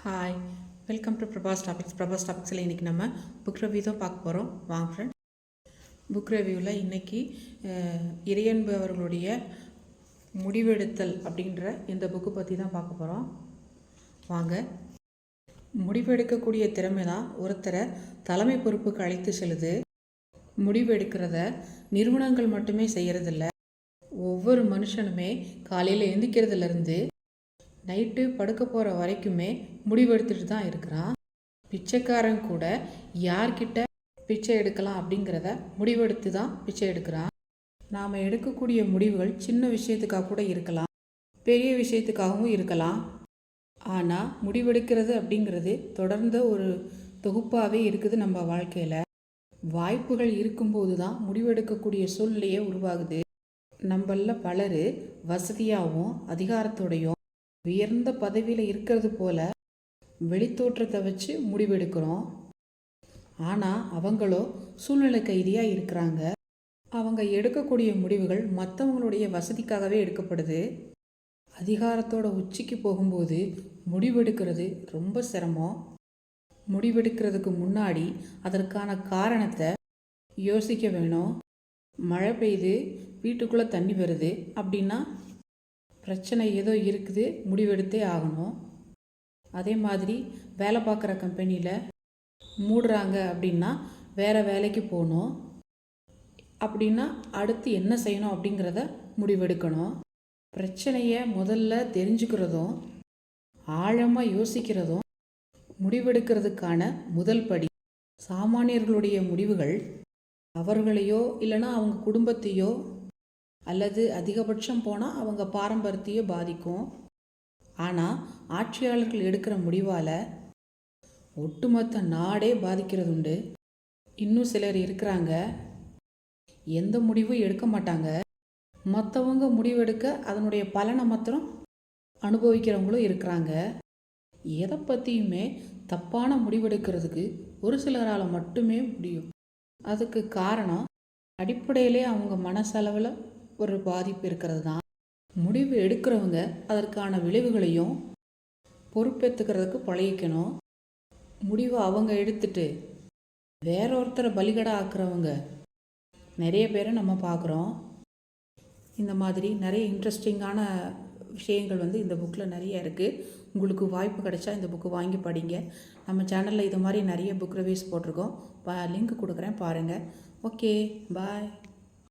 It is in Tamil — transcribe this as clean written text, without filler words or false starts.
ஹாய், வெல்கம் டு பிரபாஸ் டாபிக்ஸில் இன்றைக்கி நம்ம புக் ரிவ்யூ தான் பார்க்க போகிறோம். வாங்க ஃப்ரெண்ட். புக் ரிவ்யூவில் இன்றைக்கி இறையன்பு அவர்களுடைய முடிவெடுத்தல் அப்படின்ற இந்த புக்கு பற்றி தான் பார்க்க போகிறோம். வாங்க. முடிவெடுக்கக்கூடிய திறமை தான் ஒருத்தரை தலைமை பொறுப்புக்கு அழைத்து செல்லுது. முடிவெடுக்கிறத நிறுவனங்கள் மட்டுமே செய்கிறதில்ல, ஒவ்வொரு மனுஷனுமே காலையில் எழுந்திக்கிறதுலேருந்து நைட்டு படுக்க போகிற வரைக்குமே முடிவெடுத்துட்டு தான் இருக்கிறான். பிச்சைக்காரன் கூட யார்கிட்ட பிச்சை எடுக்கலாம் அப்படிங்கிறத முடிவெடுத்து தான் பிச்சை எடுக்கிறான். நாம் எடுக்கக்கூடிய முடிவுகள் சின்ன விஷயத்துக்காக கூட இருக்கலாம், பெரிய விஷயத்துக்காகவும் இருக்கலாம். ஆனால் முடிவெடுக்கிறது அப்படிங்கிறது தொடர்ந்த ஒரு தொகுப்பாகவே இருக்குது நம்ம வாழ்க்கையில். வாய்ப்புகள் இருக்கும்போது தான் முடிவெடுக்கக்கூடிய சூழ்நிலையே உருவாகுது. நம்மள பலர் வசதியாகவும் அதிகாரத்தோடையும் உயர்ந்த பதவியில் இருக்கிறது போல வெளித்தோற்றத்தை வச்சு முடிவெடுக்கிறோம். ஆனால் அவங்களோ சூழ்நிலை கைதியாக இருக்கிறாங்க. அவங்க எடுக்கக்கூடிய முடிவுகள் மற்றவங்களுடைய வசதிக்காகவே எடுக்கப்படுது. அதிகாரத்தோட உச்சிக்கு போகும்போது முடிவெடுக்கிறது ரொம்ப சிரமம். முடிவெடுக்கிறதுக்கு முன்னாடி அதற்கான காரணத்தை யோசிக்க வேணும். மழை பெய்யுது, வீட்டுக்குள்ளே தண்ணி வருது அப்படின்னா பிரச்சனை ஏதோ இருக்குது, முடிவெடுத்தே ஆகணும். அதே மாதிரி வேலை பார்க்குற கம்பெனியில் மூடுறாங்க அப்படின்னா வேறு வேலைக்கு போகணும். அப்படின்னா அடுத்து என்ன செய்யணும் அப்படிங்கிறத முடிவெடுக்கணும். பிரச்சனையை முதல்ல தெரிஞ்சுக்கிறதும் ஆழமாக யோசிக்கிறதும் முடிவெடுக்கிறதுக்கான முதல் படி. சாமானியர்களுடைய முடிவுகள் அவர்களையோ இல்லைன்னா அவங்க குடும்பத்தையோ அல்லது அதிகபட்சம் போனால் அவங்க பாரம்பரியத்தையோ பாதிக்கும். ஆனால் ஆட்சியாளர்கள் எடுக்கிற முடிவால் ஒட்டுமொத்த நாடே பாதிக்கிறது உண்டு. இன்னும் சிலர் இருக்கிறாங்க, எந்த முடிவும் எடுக்க மாட்டாங்க, மற்றவங்க முடிவெடுக்க அதனுடைய பலனை மாத்திரம் அனுபவிக்கிறவங்களும் இருக்கிறாங்க. எதை பற்றியுமே தப்பான முடிவெடுக்கிறதுக்கு ஒரு சிலரால் மட்டுமே முடியும். அதுக்கு காரணம் அடிப்படையிலே அவங்க மனசளவில் ஒரு பாதிப்பு இருக்கிறது தான். முடிவு எடுக்கிறவங்க அதற்கான விளைவுகளையும் பொறுப்பேற்றுக்கிறதுக்கு பழகிக்கணும். முடிவை அவங்க எடுத்துட்டு வேற ஒருத்தரை பலிகடா ஆக்குறவங்க நிறைய பேரை நம்ம பார்க்குறோம். இந்த மாதிரி நிறைய இன்ட்ரெஸ்டிங்கான விஷயங்கள் இந்த புக்கில் நிறைய இருக்குது. உங்களுக்கு வாய்ப்பு கிடைச்சா இந்த புக்கு வாங்கி படிங்க. நம்ம சேனலில் இது மாதிரி நிறைய புக் ரிவ்யூஸ் போட்டிருக்கோம். லிங்க் கொடுக்குறேன், பாருங்கள். ஓகே, பாய்.